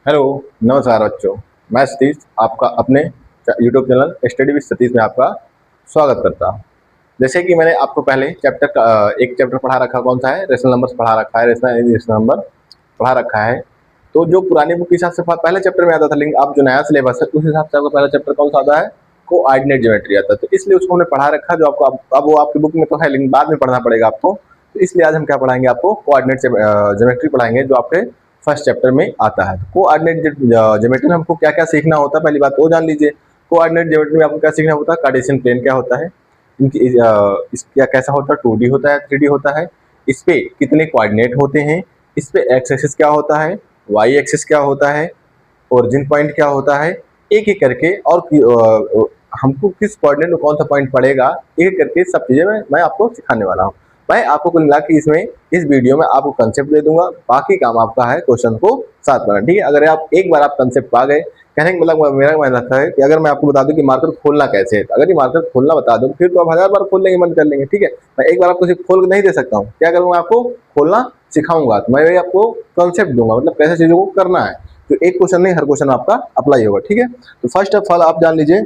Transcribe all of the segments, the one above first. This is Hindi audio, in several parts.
हेलो, नमस्कार बच्चों। मैं सतीश आपका अपने YouTube channel study with Satish में आपका स्वागत करता हूँ। जैसे कि मैंने आपको पहले एक चैप्टर पढ़ा रखा, कौन सा है, रेशनल नंबर्स पढ़ा रखा है, रेशनल नंबर पढ़ा रखा है। तो जो पुरानी बुक के हिसाब से पहले चैप्टर में आता था, लेकिन अब जो नया सिलेबस है उस हिसाब से आपका पहला चैप्टर कौन सा आता है, कोऑर्डिनेट ज्योमेट्री आता है। तो इसलिए उसको हमने पढ़ा रखा, जो आपको अब वो आपकी बुक में तो है लेकिन बाद में पढ़ना पड़ेगा आपको। तो इसलिए आज हम क्या पढ़ाएंगे, आपको कोऑर्डिनेट ज्योमेट्री पढ़ाएंगे, जो आपके फर्स्ट चैप्टर में आता है। कोऑर्डिनेट ज्योमेट्री में हमको क्या क्या सीखना होता है, पहली बात वो जान लीजिए। कोऑर्डिनेट ज्योमेट्री में आपको क्या सीखना होता है, कार्टेशियन प्लेन क्या होता है, इनकी क्या कैसा होता है, 2D होता है, 3D होता है, इस पे कितने कोऑर्डिनेट होते हैं, इस पे एक्स एक्सिस क्या होता है, वाई एक्सिस क्या होता है, ओरिजिन पॉइंट क्या होता है, एक एक करके, और हमको किस कोऑर्डिनेट में कौन सा पॉइंट पड़ेगा, एक एक करके सब चीजें मैं आपको सिखाने वाला हूँ। मैं आपको कुल मिला के इसमें इस वीडियो में आपको कंसेप्ट दे दूंगा, बाकी काम आपका है क्वेश्चन को साथ बनाना। ठीक है, अगर आप एक बार आप कंसेप्ट पा गए, कहने का मतलब मेरा मानना है कि अगर मैं आपको बता दूं कि मार्कर खोलना कैसे है, तो अगर ये मार्कर खोलना बता दूं फिर तो आप 1000 बार खोल लेंगे, बंद कर लेंगे। ठीक है, मैं एक बार आपको सिर्फ खोल नहीं दे सकता हूँ, क्या करूँगा, आपको खोलना सिखाऊंगा। तो मैं आपको कंसेप्ट दूंगा, मतलब कैसे चीजों को करना है। तो एक क्वेश्चन नहीं, हर क्वेश्चन आपका अप्लाई होगा। ठीक है, तो फर्स्ट ऑफ ऑल आप जान लीजिए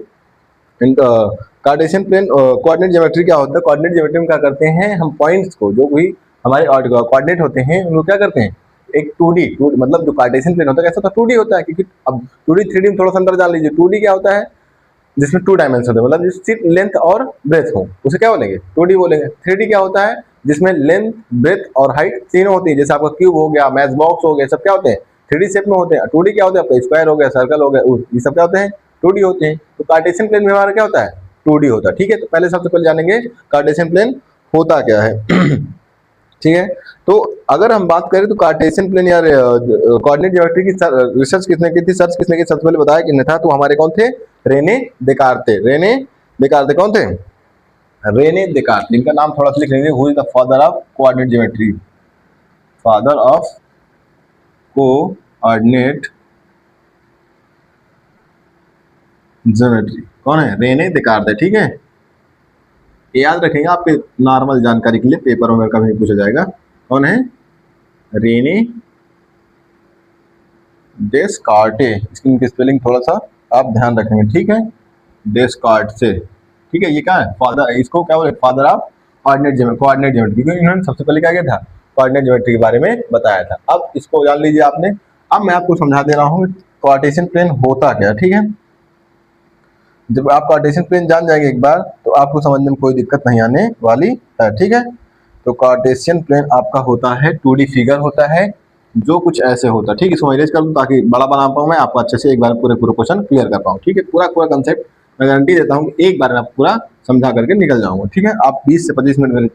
कार्टेशियन प्लेन कोऑर्डिनेट ज्योमेट्री क्या होता है। कोऑर्डिनेट ज्योमेट्री में क्या करते हैं, हम पॉइंट्स को, जो भी हमारे कोऑर्डिनेट होते हैं, उनको क्या करते हैं, एक 2D मतलब जो कार्टेशियन प्लेन होता है कैसा होता है, 2D होता है। क्योंकि अब 2D 3D में थोड़ा सा अंदर जान लीजिए। 2D क्या होता है, जिसमें 2 डायमेंशन होते हैं, मतलब सिर्फ लेंथ और ब्रेथ हो, उसे क्या बोलेंगे, 2D बोलेंगे। 3D क्या होता है, जिसमें लेंथ, ब्रेथ और हाइट तीनों होती है। जैसे आपका क्यूब हो गया, मैच बॉक्स हो गया, सब क्या होते हैं, 3D शेप में होते हैं। 2D क्या होता है, आपका स्क्वायर हो गया, सर्कल हो गया, ये सब क्या होते हैं, 2D होते हैं। तो कार्टेशियन प्लेन में हमारा क्या होता है, 2D होता है। ठीक है, तो पहले सबसे पहले जानेंगे कार्टेशियन प्लेन होता क्या है। ठीक है, तो अगर हम बात करें तो कार्टेशियन प्लेन या कोऑर्डिनेट ज्योमेट्री की रिसर्च किसने की थी, सर्च किसने की, सबसे पहले बताया कि था, तो हमारे कौन थे, रेने देकार्ते। रेने देकार्ते कौन थे, रेने देकार्ते। इनका नाम थोड़ा सा लिख लीजिए, who is the father of coordinate geometry, father of coordinate geometry कौन है, रेने देकार्ते। ठीक है, याद रखेंगे आपके नॉर्मल जानकारी के लिए, पेपर में कभी पूछा जाएगा। कौन है, रेने डेस्कार्टे। इसकी स्पेलिंग थोड़ा सा आप ध्यान रखेंगे। ठीक है, डेस्कार्ट से। ठीक है, ये क्या है, फादर, इसको क्या बोले, फादर ऑफ कोऑर्डिनेट ज्योमेट्री, क्योंकि इन्होंने सबसे पहले क्या किया था, कोऑर्डिनेट ज्योमेट्री के बारे में बताया था। अब इसको जान लीजिए आपने। अब मैं आपको समझा दे रहा हूँ कार्टेशियन प्लेन होता क्या। ठीक है, जब आप कार्टेशियन प्लेन जान जाएंगे एक बार, तो आपको समझने में कोई दिक्कत नहीं आने वाली है। ठीक है, तो कार्टेशियन प्लेन आपका होता है 2D फिगर होता है, जो कुछ ऐसे होता है। ठीक है, इसको इरेज कर दूं ताकि बड़ा बना पाऊँ, मैं आपको अच्छे से एक बार पूरे क्वेश्चन क्लियर कर पाऊँ। ठीक है, पूरा कंसेप्ट मैं गारंटी देता हूँ कि एक बार में पूरा समझा करके निकल जाऊंगा। ठीक है, आप 20 से 25 मिनट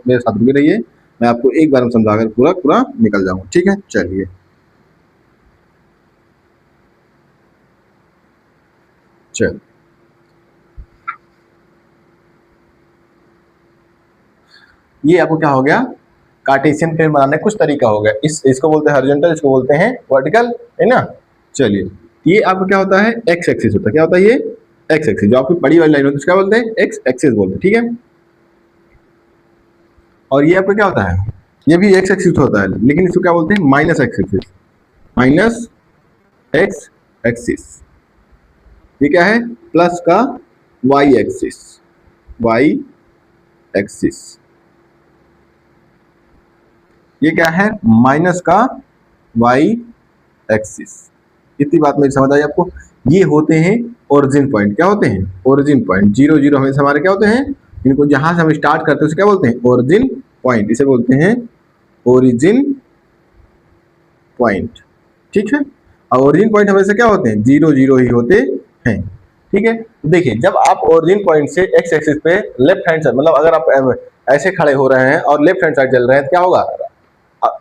मेरे साथ रुके रहिए, मैं आपको एक बार में समझा कर पूरा निकल जाऊंगा। ठीक है, चलिए। चल, ये आपको क्या हो गया, कार्टेशियन प्लेन बनाने का कुछ तरीका हो गया। इसको बोलते हैं हॉरिजॉन्टल, इसको बोलते हैं वर्टिकल, है ना। चलिए, ये आपको क्या होता है, एक्स एक्सिस होता है। क्या होता है ये, एक्स एक्सिस। जो आपकी बड़ी वाली लाइन होती है क्या बोलते हैं, एक्स एक्सिस बोलते हैं। ठीक है, और ये आपका क्या होता है, ये भी एक्स एक्सिस होता है, लेकिन इसको क्या बोलते हैं, minus x axis, minus x axis. ये क्या है, प्लस का वाई एक्सिस, वाई एक्सिस। ये क्या है, माइनस का वाई एक्सिस। इतनी बात मेरी समझ आई आपको। ये होते हैं ओरिजिन पॉइंट। क्या होते हैं, ओरिजिन पॉइंट। 0 0 हमेशा हमारे क्या होते हैं, इनको जहां से हम स्टार्ट करते हैं उसे क्या बोलते हैं, ओरिजिन पॉइंट। इसे बोलते हैं ओरिजिन पॉइंट। ठीक है, और ओरिजिन पॉइंट हमेशा क्या होते हैं, 0 0 ही होते हैं। ठीक है, तो देखिए, जब आप ओरिजिन पॉइंट से एक्स एक्सिस पे लेफ्ट हैंड साइड, मतलब अगर आप ऐसे खड़े हो रहे हैं और लेफ्ट हैंड साइड चल रहे हैं, तो क्या होगा,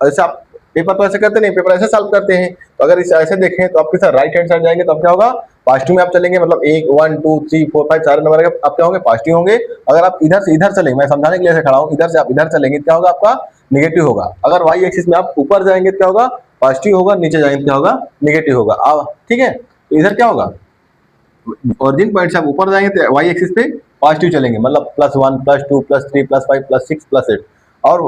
ऐसा आप पेपर तो ऐसे करते नहीं, पेपर ऐसे सॉल्व करते हैं। तो अगर इसे ऐसे देखें तो आपके साथ राइट हैंड साइड जाएंगे तो अब क्या होगा, पॉजिटिव में आप चलेंगे, मतलब 1 1 2 3 4 5 4 नंबर के आप क्या होंगे, पॉजिटिव होंगे। अगर आप इधर से इधर चलेंगे, मैं समझाने के लिए ऐसे खड़ा हूं, इधर से आप इधर चलेंगे तो क्या होगा, आपका नेगेटिव होगा। अगर वाई एक्सिस में आप ऊपर जाएंगे तो क्या होगा, पॉजिटिव होगा, नीचे जाएंगे तो क्या होगा, नेगेटिव होगा। ठीक है, तो इधर क्या होगा, ओरिजिन पॉइंट से आप ऊपर जाएंगे तो वाई एक्सिस पे पॉजिटिव चलेंगे, मतलब +1 +2 +3 +5 +6 +8। और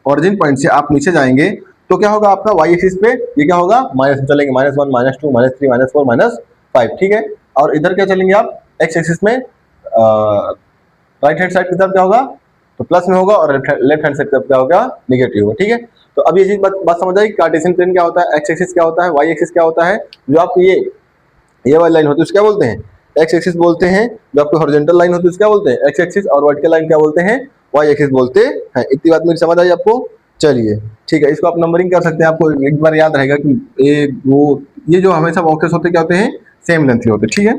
ओरिजिन पॉइंट से आप नीचे जाएंगे तो क्या होगा आपका वाई एक्सिस पे ये क्या होगा, माइनस में चलेंगे, -1 -2 -3 -4 -5, ठीक है। और इधर क्या चलेंगे आप, एक्स एक्सिस में राइट हैंड साइड की तरफ क्या होगा, तो प्लस में होगा, और लेफ्ट हैंड साइड की तरफ क्या होगा, निगेटिव होगा, ठीक है। तो अब ये चीज बात समझ आई, कार्टेशियन प्लेन क्या होता है, एक्स एक्सिस क्या होता है, वाई एक्सिस क्या होता है। जो आपकी ये वाली लाइन होती है उसको क्या बोलते हैं, एक्स एक्सिस बोलते हैं। जो आपकी हॉरिजॉन्टल लाइन होती है उसको क्या बोलते हैं, एक्स एक्सिस, और वर्टिकल लाइन क्या बोलते हैं, वाई एक्सिस बोलते हैं। इतनी बात मेरी समझ आई आपको, चलिए ठीक है। इसको आप नंबरिंग कर सकते हैं, आपको एक बार याद रहेगा कि ये जो हमेशा बॉक्सेस होते क्या होते हैं, सेम लेंथ के होते हैं, ठीक है।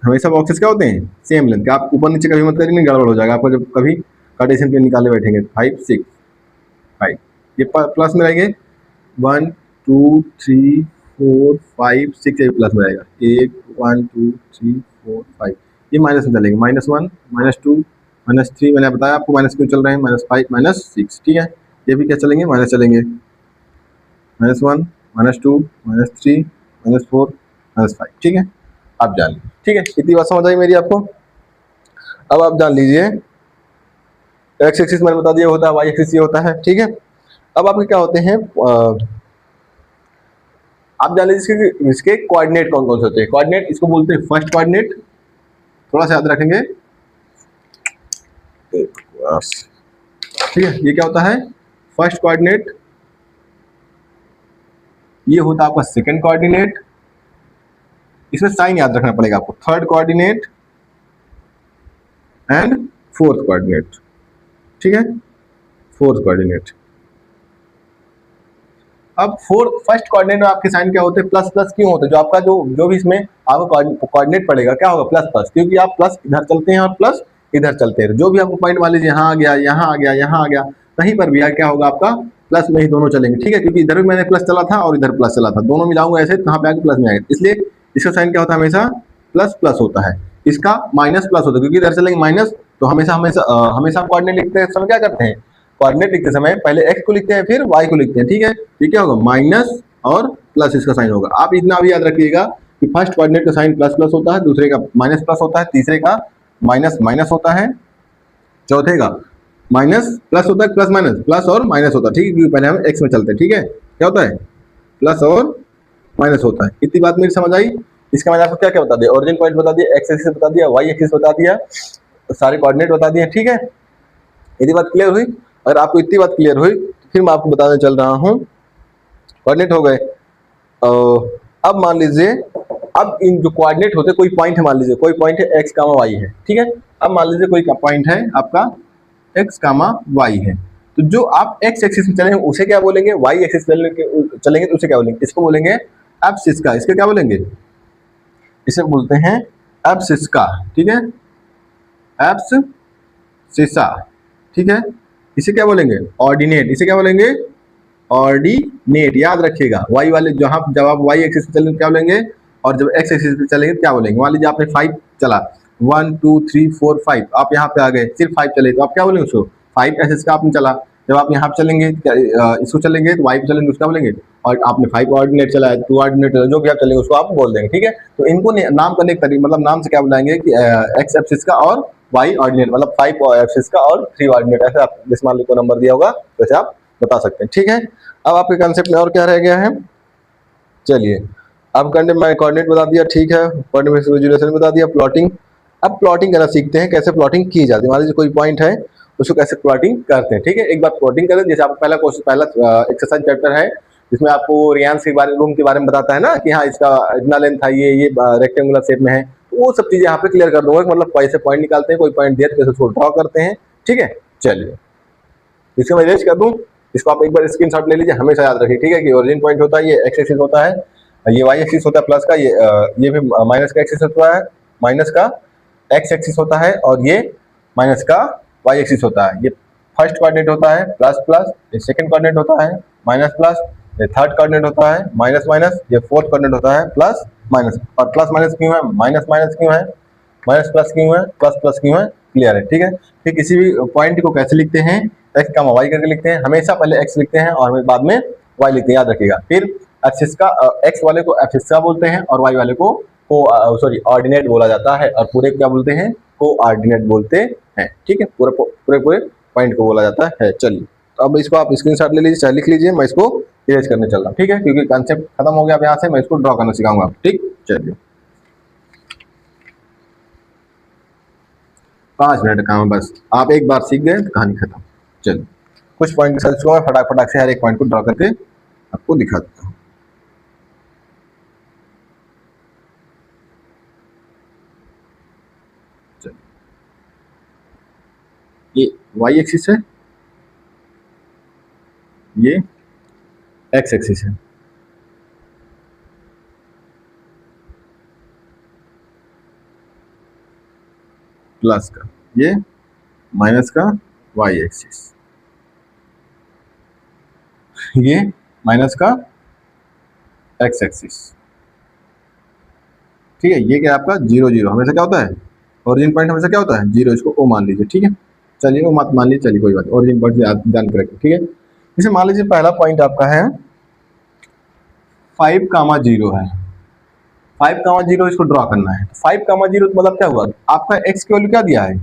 हमेशा बॉक्सेस क्या होते हैं, सेम लेंथ के। आप ऊपर नीचे कभी मत करिए, गड़बड़ हो जाएगा आपको जब कभी कार्टेशियन प्लेन निकाले बैठेंगे। 5 6 5 ये प्लस में रहेंगे, 1 2 3 4 5 6 ये प्लस में रहेगा, 1 1 2 3 4 5 ये माइनस में चलेंगे, -1 -2 -3 मैंने बताया आपको माइनस क्यों चल रहे हैं, -5 -6, ठीक है। ये भी क्या चलेंगे, माइनस चलेंगे, -1 -2 -3 -4 -5, ठीक है। आप जान लीजिए, ठीक है। इतनी बात समझ आई मेरी आपको। अब आप जान लीजिए, एक्स एक्सिस मैंने बता दिया होता है, वाई एक्सिस ये होता है, ठीक है। अब आपके क्या होते हैं, आप जान लीजिए इसके कोऑर्डिनेट कौन कौन से होते हैं। कोऑर्डिनेट इसको बोलते हैं फर्स्ट कोऑर्डिनेट, थोड़ा सा याद रखेंगे, ठीक है। ये क्या होता है, फर्स्ट कोऑर्डिनेट। ये होता है आपका सेकंड कोऑर्डिनेट, इसमें साइन याद रखना पड़ेगा आपको, third coordinate and fourth coordinate, ठीक है, फोर्थ कोऑर्डिनेट। अब फर्स्ट कोऑर्डिनेट में आपके साइन क्या होते हैं, प्लस प्लस क्यों होते हैं, जो आपका जो भी इसमें आपका कोऑर्डिनेट पड़ेगा क्या होगा, प्लस प्लस, क्योंकि आप प्लस इधर चलते हैं और प्लस इधर चलते हैं। जो भी आपको पॉइंट मान लीजिए यहाँ आ गया, यहाँ आ गया, यहाँ आ गया, कहीं पर भी क्या होगा आपका प्लस में ही दोनों चलेंगे, ठीक है। क्योंकि इधर भी मैंने प्लस चला था और इधर प्लस चला था, दोनों मिलाऊंगा ऐसे, कहाँ पे आगे प्लस में आएगा, इसलिए इसका साइन क्या होता है, हमेशा प्लस प्लस होता है। इसका माइनस प्लस होता है, क्योंकि इधर चलेंगे माइनस, तो हमेशा हमेशा हमेशा हम कोऑर्डिनेट लिखते समय क्या करते हैं, कोऑर्डिनेट लिखते समय पहले एक्स को लिखते हैं फिर वाई को लिखते हैं, ठीक है। ये क्या होगा, माइनस और प्लस इसका साइन होगा। आप इतना भी याद रखिएगा कि फर्स्ट कोऑर्डिनेट का साइन प्लस प्लस होता है, दूसरे का माइनस प्लस होता है, तीसरे का माइनस माइनस होता है, चौथे का माइनस प्लस होता है, प्लस माइनस, प्लस और माइनस होता है, ठीक है। क्योंकि पहले हम एक्स में चलते हैं, ठीक है। क्या होता है, प्लस और माइनस होता है। इतनी बात मेरी समझ आई। इसका मैंने आपको क्या क्या बता दिया, ओरिजिन पॉइंट बता दिया, एक्स एक्सिस बता दिया, वाई एक्सिस बता दिया, सारे कोऑर्डिनेट बता दिए, ठीक है। यदि बात क्लियर हुई, अगर आपको इतनी बात क्लियर हुई तो फिर मैं आपको बताने चल रहा हूँ, कोऑर्डिनेट हो गए। अब मान लीजिए, अब इन जो कोऑर्डिनेट होते कोई पॉइंट है, मान लीजिए कोई पॉइंट है एक्स कामा वाई है, ठीक है। अब मान लीजिए कोई पॉइंट है आपका एक्स कामा वाई है, तो जो आप एक्स एक्सिस में चलेंगे उसे क्या बोलेंगे, वाई एक्सिस चलेंगे तो उसे क्या बोलेंगे, इसको बोलेंगे एब्सिस का। इसके क्या बोलेंगे, इसे बोलते हैं एब्सिस का, ठीक है, एब्सिसा, ठीक है। इसे क्या बोलेंगे, ऑर्डिनेट। इसे क्या बोलेंगे, ऑर्डिनेट। याद रखिएगा, वाई वाले जब आप वाई एक्सिस पे चलेंगे क्या बोलेंगे, और जब एक्स एक्सिस पे चलेंगे क्या बोलेंगे। मान लीजिए आपने 5 चला, 1 2 3 4 5, आप यहाँ पे आ गए, सिर्फ 5 चले, तो आप क्या बोलेंगे उसको, 5 एक्सिस का आपने चला। जब आप यहाँ पे चलेंगे, इसको चलेंगे तो वाई पे चलेंगे उसका बोलेंगे, और आपने 5 ऑर्डिनेट चला है, 2 ऑर्डिनेट जो भी आप चलेंगे उसको आप बोल देंगे, ठीक है। तो इनको नाम करने के तरीके, मतलब नाम से क्या बुलाएंगे कि एक्स एक्सिस का और वाई ऑर्डिनेट, मतलब 5 एक्सिस का और 3 ऑर्डिनेट, ऐसे आप जिस मान ली को नंबर दिया होगा वैसे आप बता सकते हैं, ठीक है। अब आपके कंसेप्ट में और क्या रह गया है, चलिए अब मैं कोऑर्डिनेट बता दिया, ठीक है, कोऑर्डिनेट विजुअलाइजेशन बता दिया, प्लॉटिंग। अब प्लॉटिंग करना सीखते हैं, कैसे प्लॉटिंग की जाती है। मान लीजिए कोई पॉइंट है, उसको कैसे प्लॉटिंग करते हैं, ठीक है। एक बार प्लॉटिंग करें, जैसे आपको पहला एक्सरसाइज चैप्टर है जिसमें आपको रियांस के बारे रूम के बारे में बताता है ना, कि हाँ इसका इतना लेंथ है, ये रेक्टेंगुलर शेप में है, तो वो सब चीजें यहाँ पे क्लियर कर दूंगा, मतलब कैसे पॉइंट निकालते हैं, कोई पॉइंट दिया तो कैसे उसको ड्रॉ करते हैं, ठीक है। चलिए इसको मैं रेज कर दूं, इसको आप एक बार स्क्रीनशॉट ले लीजिए, हमेशा याद रखिए, ठीक है, कि ओरिजिन पॉइंट होता है, ये एक्स एक्सिस होता है, ये वाई एक्सिस होता है प्लस का, ये भी माइनस का एक्सिस होता है, माइनस का एक्स एक्सिस होता है, और ये माइनस का वाई एक्सिस होता है। ये फर्स्ट कोऑर्डिनेट होता है प्लस प्लस, ये सेकंड कोऑर्डिनेट होता है माइनस प्लस, ये थर्ड कोऑर्डिनेट होता है माइनस माइनस, ये फोर्थ कोऑर्डिनेट होता है प्लस माइनस। और प्लस माइनस क्यों है, माइनस माइनस क्यों है, माइनस प्लस क्यों है, प्लस प्लस क्यों है, क्लियर है, ठीक है। फिर किसी भी पॉइंट को कैसे लिखते हैं, एक्स का वाई करके लिखते हैं, हमेशा पहले एक्स लिखते हैं और बाद में वाई लिखते हैं, याद रखिएगा। फिर एक्सिस का एक्स वाले को एक्सिस का बोलते हैं और वाई वाले को ऑर्डिनेट बोला जाता है, और पूरे क्या बोलते हैं, को ऑर्डिनेट बोलते हैं, ठीक है। पूरे पॉइंट को बोला जाता है। चलिए तो अब इसको आप स्क्रीनशॉट ले लीजिए, चाहे लिख लीजिए, मैं इसको इरेज करने चल रहा हूँ, ठीक है, क्योंकि कंसेप्ट खत्म हो गया। अब यहाँ से मैं इसको ड्रॉ करना सिखाऊंगा आपको, ठीक। चलिए 5 मिनट का काम है बस, आप एक बार सीख गए तो कहानी खत्म। चलिए कुछ पॉइंट के साथ इसको मैं फटाक फटाक से हर एक पॉइंट को ड्रॉ करके आपको दिखा देता हूँ। ये वाई एक्सिस है, ये एक्स एक्सिस है, प्लस का, ये माइनस का वाई एक्सिस, ये माइनस का एक्स एक्सिस, ठीक है। ये क्या है आपका 0 0, हमेशा क्या होता है, ओरिजिन पॉइंट हमेशा क्या होता है 0, इसको ओ मान लीजिए, ठीक है। चलिए वो मत मान लीजिए, चलिए कोई बात, ओरिजिन पॉइंट जान के रखिए, ठीक है। इसे मान लीजिए पहला पॉइंट आपका है 5,0 है, 5,0 इसको ड्रॉ करना है। 5,0 तो मतलब क्या हुआ, आपका एक्स की वैल्यू क्या दिया है,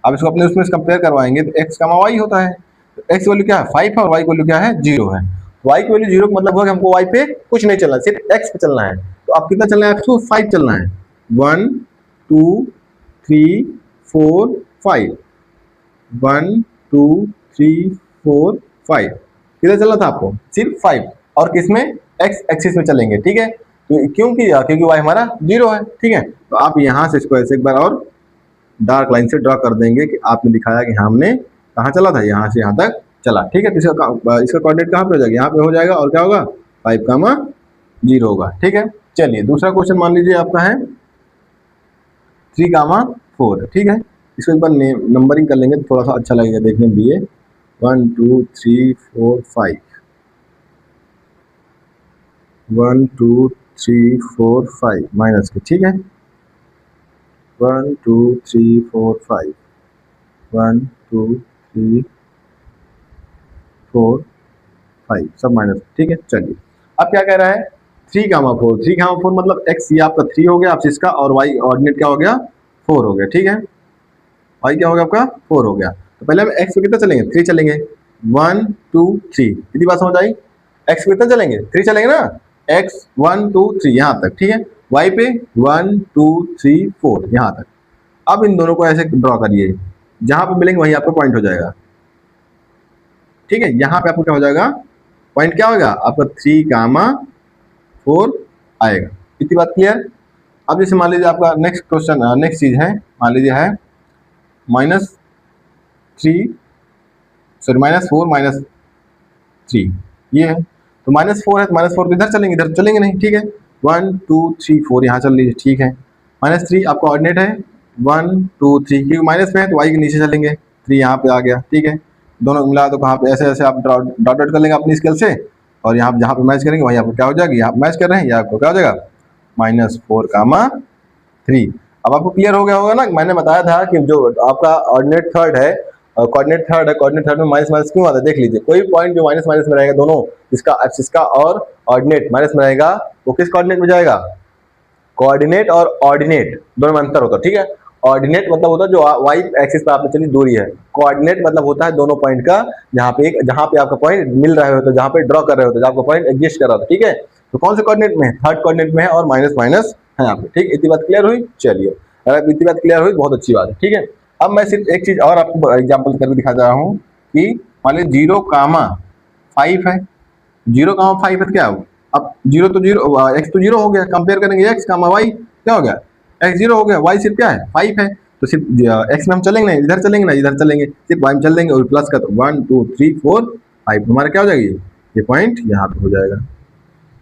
आप इसको अपने उसमें कंपेयर करवाएंगे तो एक्स का वाई होता है, तो एक्स वैल्यू क्या है 5 है और वाई की वैल्यू क्या है 0 है। वाई की वैल्यू 0 का मतलब हुआ कि हमको वाई पे कुछ नहीं चलना, सिर्फ एक्स पे चलना है। तो आप कितना चलना है, आपको 5 चलना है, 1 2 3 4 5, 1 2 3 4 5, किधर चलना था आपको, सिर्फ 5, और किसमें, एक्स एक्सिस में चलेंगे, ठीक है। तो क्योंकि वाई हमारा 0 है, ठीक है। तो आप यहाँ से इसको ऐसे एक बार और डार्क लाइन से ड्रॉ कर देंगे कि आपने दिखाया कि हमने कहाँ चला था, यहाँ से यहाँ तक चला, ठीक है। तो इसका कोऑर्डिनेट कहाँ पे हो जाएगा, यहाँ पे हो जाएगा, और क्या होगा 5,0 होगा, ठीक है। चलिए दूसरा क्वेश्चन मान लीजिए आपका है 3,4, ठीक है। इसको एक बार नंबरिंग कर लेंगे तो थोड़ा सा अच्छा लगेगा देखने में भी। 1 2 3 4 5, 1 2 3 4 5 माइनस के, ठीक है। 1 2 3 4 5, 1 2 3 4 5 सब माइनस, ठीक है। चलिए अब क्या कह रहा है 3,4, 3,4 मतलब एक्स ये आपका 3 हो गया आप इसका, और वाई ऑर्डिनेट क्या हो गया 4 हो गया, ठीक है। वाई क्या हो गया आपका 4 हो गया। तो पहले हम एक्स पे कितना चलेंगे 3 चलेंगे, 1 2 3, कितनी बात समझ आई, एक्स पे कितना चलेंगे 3 चलेंगे ना, एक्स 1 2 3 यहाँ तक, ठीक है। वाई पे 1 2 3 4 यहाँ तक। अब इन दोनों को ऐसे ड्रॉ करिए, जहां पे मिलेंगे वहीं आपका पॉइंट हो जाएगा, ठीक है। यहाँ पे आपको क्या हो जाएगा, पॉइंट क्या होगा आपका 3,4 आएगा। इतनी बात क्लियर। अब जैसे मान लीजिए आपका नेक्स्ट क्वेश्चन, नेक्स्ट चीज है, मान लीजिए है -3 सॉरी -4 -3, ये है। तो -4 है तो -4 तो इधर चलेंगे नहीं, ठीक है। 1 2 3 4 यहाँ चल लीजिए, ठीक है। -3 आपका ऑर्डिनेट है 1 2 3, क्योंकि माइनस में है तो वाई के नीचे चलेंगे, 3 यहाँ पे आ गया, ठीक है। दोनों मिला तो कहाँ पे ऐसे ऐसे आप डॉट डॉट कर लेंगे अपनी स्केल से, और यहाँ जहाँ पे मैच करेंगे वहीं आपको क्या हो जाएगी, यहाँ मैच कर रहे हैं, यहाँ आपको क्या हो जाएगा -4,3। अब आपको क्लियर हो गया होगा ना, मैंने बताया था कि जो आपका ऑर्डिनेट थर्ड है, कोऑर्डिनेट थर्ड में माइनस माइनस क्यों आता है, देख लीजिए। कोई पॉइंट जो माइनस माइनस में रहेगा, दोनों इसका एक्सिस का और ऑर्डिनेट माइनस में रहेगा, वो किस कोऑर्डिनेट में जाएगा, कोऑर्डिनेट और ऑर्डिनेट दोनों में अंतर होता है, ठीक है। ऑर्डिनेट मतलब होता है जो वाई एक्सिस पे आपने चली दूरी है, कोऑर्डिनेट मतलब होता है दोनों पॉइंट का जहाँ पे आपका पॉइंट मिल रहा होता है, जहाँ पे ड्रॉ कर रहे होते हैं, जहाँ आपका पॉइंट एग्जिस्ट कर रहा था, ठीक है। तो कौन से कोऑर्डिनेट में है, थर्ड कोऑर्डिनेट में है, और माइनस माइनस है यहाँ पे, ठीक। इतनी बात क्लियर हुई। चलिए अगर इतनी बात क्लियर हुई बहुत अच्छी बात है, ठीक है। अब मैं सिर्फ एक चीज और आपको एग्जाम्पल करके दिखा रहा हूँ कि मान लीजिए 0,5 है, 0,5 है तो क्या हो, अब 0 तो 0 एक्स तो 0 हो गया, कंपेयर करेंगे एक्स का वाई क्या हो गया, एक्स 0 हो गया, वाई सिर्फ क्या है 5 है। तो सिर्फ एक्स में हम चलेंगे ना, इधर चलेंगे ना, इधर चलेंगे, सिर्फ वाई में चल देंगे, और प्लस का तो 1 2 3 4 5 हमारा क्या हो जाएगी, ये पॉइंट यहाँ पे हो जाएगा।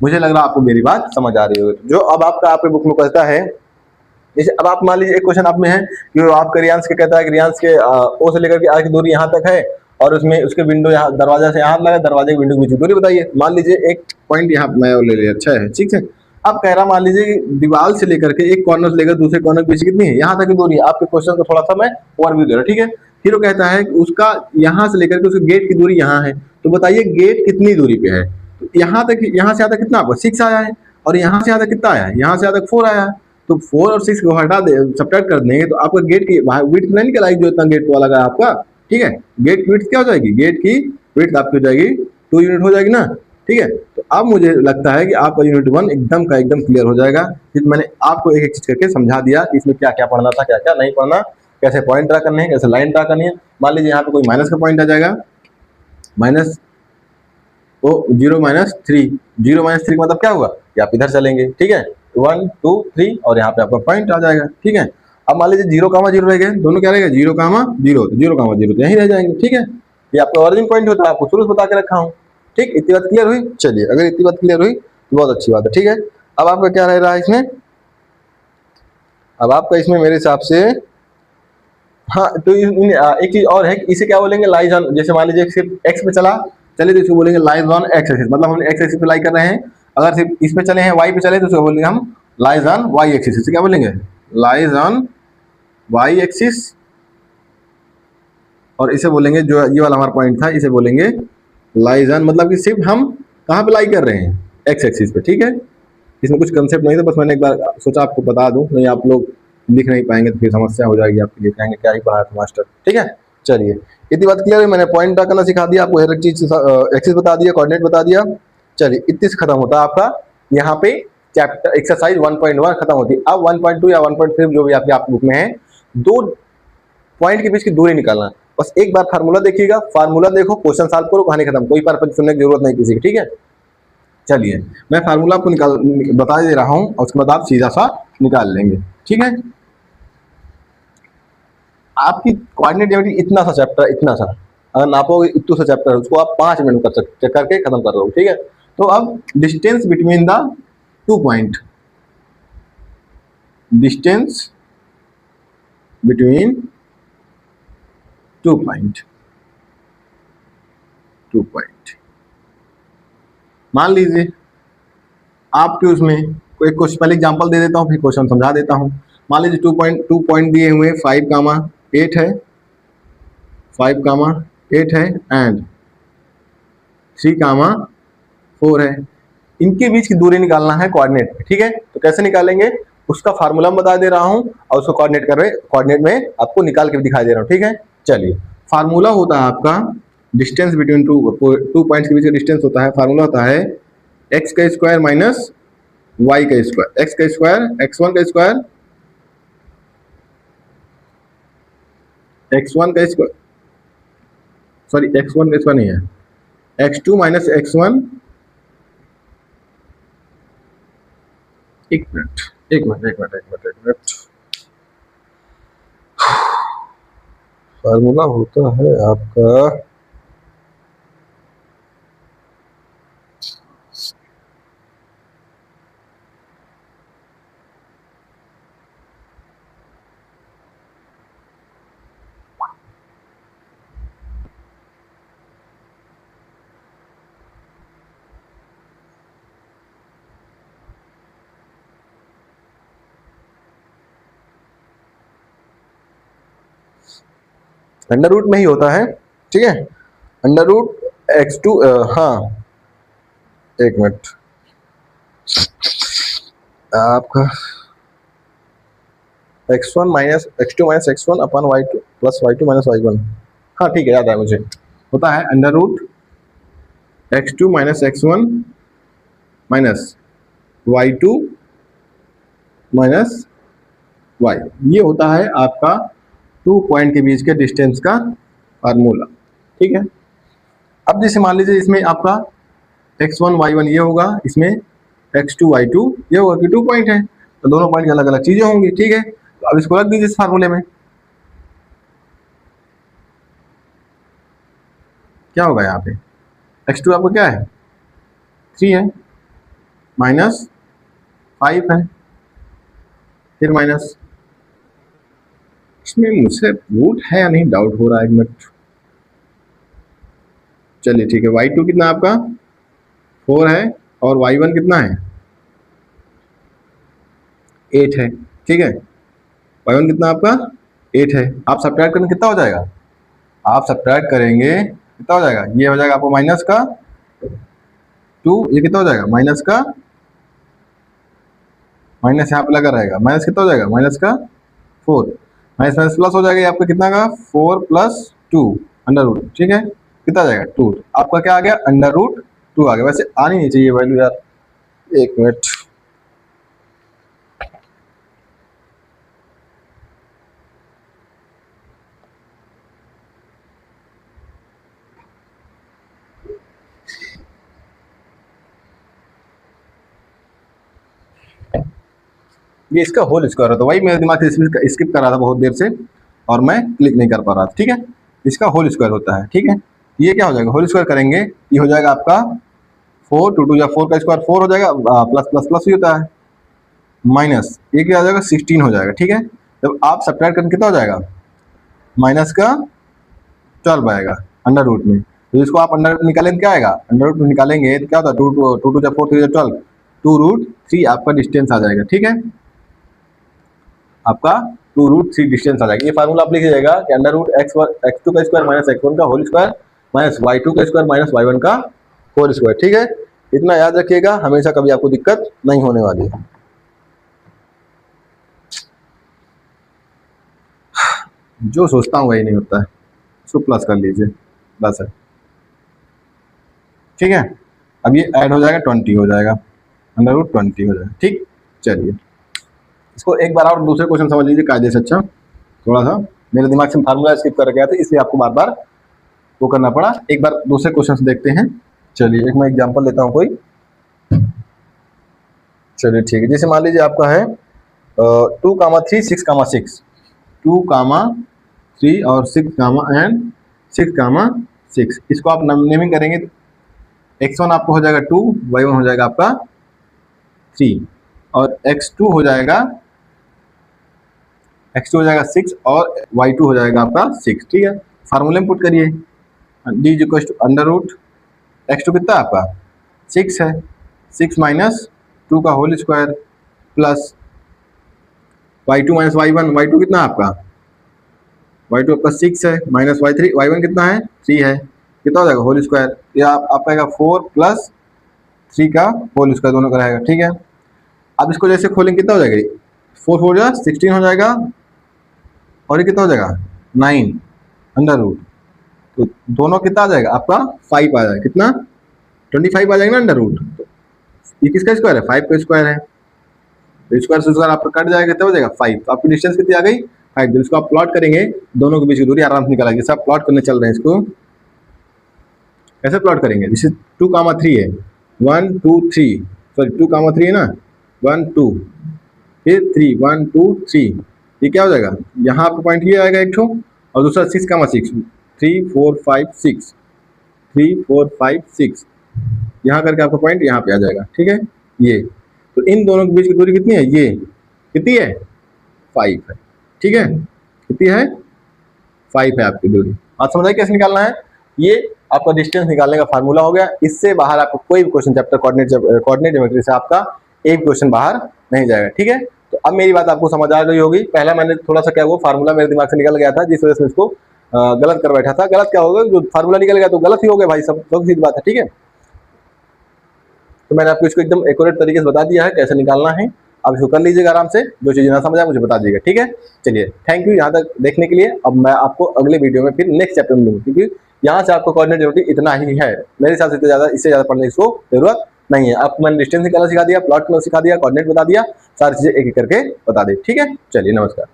मुझे लग रहा है आपको मेरी बात समझ आ रही होगी। जो अब आपका आपके बुक में कहता है, जैसे अब आप मान लीजिए एक क्वेश्चन आप में है कि आपका रियांश के कहता है कि रियांश के ओ से लेकर के आर की दूरी यहाँ तक है, और उसमें उसके विंडो यहाँ दरवाजा से यहाँ लगा, दरवाजे की विंडो की बीच की दूरी बताइए। मान लीजिए एक पॉइंट यहाँ मैं ले लिया, अच्छा है, ठीक है। अब कह रहा मान लीजिए दीवार से लेकर के एक कॉर्नर से लेकर दूसरे कॉर्नर के बीच कितनी है, यहाँ तक की दूरी है। आपके क्वेश्चन को थोड़ा सा मैं ओवरव्यू दे रहा हूँ, ठीक है। फिर वो कहता है कि उसका यहाँ से लेकर के उसके गेट की दूरी यहाँ है, तो बताइए गेट कितनी दूरी पे है। तो यहाँ से यहाँ तक कितना आपका 6 आया है, और यहाँ से यहाँ तक कितना आया है, यहाँ से यहाँ तक 4 आया है। तो 4 और 6 को हटा दे, सब्ट्रैक्ट कर देंगे तो आपका गेट की विड्थ नहीं निकल आएगी जो इतना गेट वाला लगा आपका, ठीक है। गेट की विड्थ क्या हो जाएगी, गेट की विड्थ आपकी हो जाएगी 2 यूनिट हो जाएगी ना, ठीक है। तो अब मुझे लगता है कि आपका यूनिट 1 एकदम का एकदम क्लियर हो जाएगा, क्योंकि मैंने आपको एक एक चीज करके समझा दिया कि इसमें क्या क्या पढ़ना था, क्या क्या नहीं पढ़ना, कैसे पॉइंट ड्रा करने हैं, कैसे लाइन ड्रा करनी है। मान लीजिए यहाँ पे कोई माइनस का पॉइंट आ जाएगा, माइनस वो 0 - 3, 0 - 3 का मतलब क्या होगा कि आप इधर चलेंगे, ठीक है, 1 2 3 और यहाँ पे आपका पॉइंट आ जाएगा, ठीक है। अब मान लीजिए 0, 0 रह गए, दोनों क्या रहेगा 0, 0, तो 0, 0 तो यहीं रह जाएंगे, ठीक है। ये आपका ओरिजिन पॉइंट होता है, आपको शुरू से बता के रखा हूँ, ठीक। इतनी बात क्लियर हुई? चलिए, अगर इतनी बात क्लियर हुई तो बहुत अच्छी बात है, ठीक है। अब आपका क्या रह रहा है इसमें, अब आपका इसमें मेरे हिसाब से, हाँ, तो एक चीज और है कि इसे क्या बोलेंगे, लाइज ऑन। जैसे मान लीजिए सिर्फ एक्स पे चला, चलिए तो इसको बोलेंगे लाइज ऑन एक्स एक्सिस, मतलब हम एक्स एक्सिस पे लाई कर रहे हैं। अगर सिर्फ इस पे चले हैं, वाई पे चले, तो इसको बोलेंगे हम लाइज ऑन वाई एक्सिस। इसे क्या बोलेंगे, लाइज ऑन वाई एक्सिस। और इसे बोलेंगे, जो ये वाला हमारा पॉइंट था, इसे बोलेंगे लाइज ऑन, मतलब कि सिर्फ हम कहाँ पे लाई कर रहे हैं, एक्स एक्सिस पे, ठीक है। इसमें कुछ कंसेप्ट नहीं था, बस मैंने एक बार सोचा आपको बता दूं, नहीं आप लोग लिख नहीं पाएंगे तो फिर समस्या हो जाएगी आपके लिए, कहेंगे क्या ही पढ़ाया था मास्टर, ठीक है। चलिए, इतनी बात क्लियर है, मैंने पॉइंट ड्रा करना सिखा दिया आपको, हर एक चीज एक्सिस बता दिया, कोऑर्डिनेट बता दिया। चलिए, इतनी से खत्म होता है आपका यहाँ पे चैप्टर एक्सरसाइज 1.1 खत्म होती है। अब 1.2 या 1.3 जो भी आपके बुक में है, दो पॉइंट के बीच की दूरी निकालना। बस एक बार फार्मूला देखिएगा, फार्मूला देखो, क्वेश्चन सॉल्व करो, कहानी खत्म, कोई पर सुनने की जरूरत नहीं किसी की, ठीक है। चलिए, मैं फार्मूला आपको बता दे रहा हूं और उसके बाद आप सीधा सा निकाल लेंगे, ठीक है। आपकी कोऑर्डिनेट ज्योमेट्री इतना सा चैप्टर, इतना सा अगर नापोगे, इतना सा चैप्टर, उसको आप 5 मिनट कर सकते, करके खत्म कर रहे हो, ठीक है। तो अब distance between the 2 point, distance between 2 point, 2 point, मान लीजिए आपके उसमें कोई क्वेश्चन, पहले एग्जांपल दे देता हूँ, फिर क्वेश्चन समझा देता हूँ। मान लीजिए 2 पॉइंट दिए हुए 5, 8 है, 5, 8 है एंड 3, 4 है। इनके बीच की दूरी निकालना है कोऑर्डिनेट में, ठीक है। तो कैसे निकालेंगे, उसका फार्मूला बता दे रहा हूँ और उसको कोऑर्डिनेट में आपको निकाल के दिखा दे रहा हूँ, ठीक है। चलिए, फार्मूला होता है आपका डिस्टेंस बिटवीन टू पॉइंट्स के बीच का डिस्टेंस होता है, फार्मूला होता है एक्स का स्क्वायर माइनस वाई का स्क्वायर, एक्स का स्क्वायर x1 का स्क्वायर, x1 का स्क्वायर, सॉरी x1 का स्क्वायर नहीं है, x2 माइनस x1, एक मिनट, एक मिनट, एक मिनट, एक मिनट, एक मिनट, फार्मूला होता है आपका अंडर रूट में ही होता है, ठीक है। अंडर रूट x2, हाँ, एक मिनट, आपका x1 minus x2 minus x1 अपन y2 plus y2 minus y1, हाँ ठीक है, याद है मुझे, होता है under root x2 minus x1 minus y2 minus y, ये होता है आपका 2 पॉइंट के बीच के डिस्टेंस का फार्मूला, ठीक है। अब जैसे मान लीजिए इसमें आपका x1 y1 ये होगा, इसमें x2 y2 ये होगा कि 2 पॉइंट है, तो दोनों पॉइंट की अलग अलग चीजें होंगी, ठीक है। तो अब इसको रख दीजिए इस फार्मूले में, क्या होगा यहाँ पे, x2 आपको क्या है 3 है, माइनस 5 है, फिर माइनस, इसमें मुझसे रूट है या नहीं डाउट हो रहा है, एक मिनट, चलिए ठीक है। y2 कितना आपका 4 है और y1 कितना है 8 है, ठीक है। y1 कितना आपका 8 है, आप सब्ट्रैक्ट करेंगे कितना हो जाएगा, आप सब्ट्रैक्ट करेंगे कितना हो जाएगा, ये हो जाएगा आपको माइनस का 2, ये कितना हो जाएगा माइनस का, माइनस यहाँ पे लगा रहेगा, माइनस कितना हो जाएगा माइनस का 4, माइनस माइनस प्लस हो जाएगा, ये आपका कितना का 4 + 2 अंडर रूट, ठीक है। कितना आ जाएगा 2। आपका क्या आ गया √2 आ गया। वैसे आनी नहीं चाहिए वैल्यू यार, एक मिनट। ये इसका होल स्क्वायर होता है, वही मेरे दिमाग से स्किप कर रहा था बहुत देर से और मैं क्लिक नहीं कर पा रहा था। ठीक है, इसका होल स्क्वायर होता है। ठीक है, ये क्या हो जाएगा, होल स्क्वायर करेंगे ये हो जाएगा आपका 4, 2 2 या 4 का स्क्वायर 4 हो जाएगा, प्लस प्लस प्लस ही होता है, माइनस ये क्या हो जाएगा 16 हो जाएगा। ठीक है, जब आप सब्ट्रैक्ट करेंगे कितना हो जाएगा, माइनस का 12 आएगा अंडर रूट में। तो इसको आप अंडर रूट निकालेंगे क्या आएगा, अंडर रूट में निकालेंगे तो क्या होता है 2 2 2 4 3 12, 2√3 आपका डिस्टेंस आ जाएगा। ठीक है, आपका 2√3 डिस्टेंस आ जाएगा। ये फार्मूला आप लिख लीजिएगा कि x2 का स्क्वायर माइनस x1 का होल स्क्वायर माइनस y2 का स्क्वायर माइनस y1 का होल स्क्वायर। ठीक है, इतना याद रखिएगा, हमेशा कभी आपको दिक्कत नहीं होने वाली है। जो सोचता हूँ वही नहीं होता है, इसको प्लस कर लीजिए, बस है। ठीक है, अब ये ऐड हो जाएगा 20 हो जाएगा, √20 हो जाएगा। ठीक, चलिए इसको एक बार और दूसरे क्वेश्चन समझ लीजिए कायदे से। अच्छा, थोड़ा सा मेरे दिमाग से फार्मूला स्किप कर गया था, इसलिए आपको बार बार वो करना पड़ा। एक बार दूसरे क्वेश्चन से देखते हैं। चलिए एक मैं एग्जांपल लेता हूँ कोई। चलिए ठीक है, जैसे मान लीजिए आपका है 2, 3, 6, 2, 3 और 6, इसको आप नेमिंग करेंगे। x1 आपको हो जाएगा 2, y1 हो जाएगा आपका 3 और x2 हो जाएगा 6 और y2 हो जाएगा आपका 6। ठीक है, फार्मूले में पुट करिए, d = अंडर रूट x2 कितना आपका 6 है, 6 माइनस 2 का whole square plus y2 minus y1 कितना आपका y2 आपका 6 है माइनस y1 कितना है 3 है, कितना हो जाएगा होल स्क्वायर, या आपका आएगा 4 + 3 का होल स्क्वायर दोनों का रहेगा। ठीक है, अब इसको जैसे खोलेंगे कितना हो जाएगा, 4 4 जा 16 हो जाएगा और ये कितना हो जाएगा 9 अंडर रूट, तो दोनों कितना आ जाएगा आपका 5 आ जाएगा, कितना 25 आ जाएगा ना अंडर रूट। तो ये किसका स्क्वायर है 5 का स्क्वायर है, तो स्क्वायर से स्क्वायर आपका कट जाएगा, कितना हो जाएगा 5। तो आपकी डिस्टेंस कितनी आ गई 5। इसको आप प्लॉट करेंगे, दोनों के बीच की दूरी आराम से निकल आएगी। सब प्लॉट करने चल रहे हैं, इसको कैसे प्लॉट करेंगे, जैसे 2, 3 है 1 2 3, सॉरी 2, 3 है ना 1 2 फिर 3 1 2 3, ये क्या हो जाएगा, यहाँ आपका पॉइंट ये आएगा एक ठो और दूसरा 6, 3 4 5 6 3 4 5 6, यहाँ करके आपका पॉइंट यहाँ पे आ जाएगा। ठीक है, ये तो इन दोनों के बीच की दूरी कितनी है, ये कितनी है 5 है। ठीक है, कितनी है 5 है आपकी दूरी। आप समझाइए कैसे निकालना है, ये आपका डिस्टेंस निकालने का फार्मूला हो गया। इससे बाहर आपको कोई भी क्वेश्चन चैप्टर कोऑर्डिनेट ज्योमेट्री से आपका एक क्वेश्चन बाहर नहीं जाएगा। ठीक है, तो अब मेरी बात आपको समझ आ गई होगी। पहला मैंने थोड़ा सा क्या वो फार्मूला मेरे दिमाग से निकल गया था, जिस वजह से इसको गलत कर बैठा था। गलत क्या होगा, जो फार्मूला निकल गया तो गलत ही हो गया भाई, सब सीधी बात है। ठीक है, तो मैंने आपको इसको एकदम एक्यूरेट तरीके से बता दिया है कैसे निकालना है। आप इसको कर लीजिएगा आराम से, जो चीज़ ना समझ आए मुझे बता दीजिएगा। ठीक है, चलिए थैंक यू यहाँ तक देखने के लिए। अब मैं आपको अगले वीडियो में फिर नेक्स्ट चैप्टर में लूँगा, क्योंकि यहाँ से आपको कोऑर्डिनेट ज्योमेट्री इतना ही है, मेरे हिसाब से इससे ज़्यादा पढ़ने की जरूरत नहीं है। आपको मैंने डिस्टेंस निकालना सिखा दिया, प्लॉट करना सिखा दिया, कोऑर्डिनेट बता दिया, सारी चीज़ें एक एक करके बता दी। ठीक है, चलिए नमस्कार।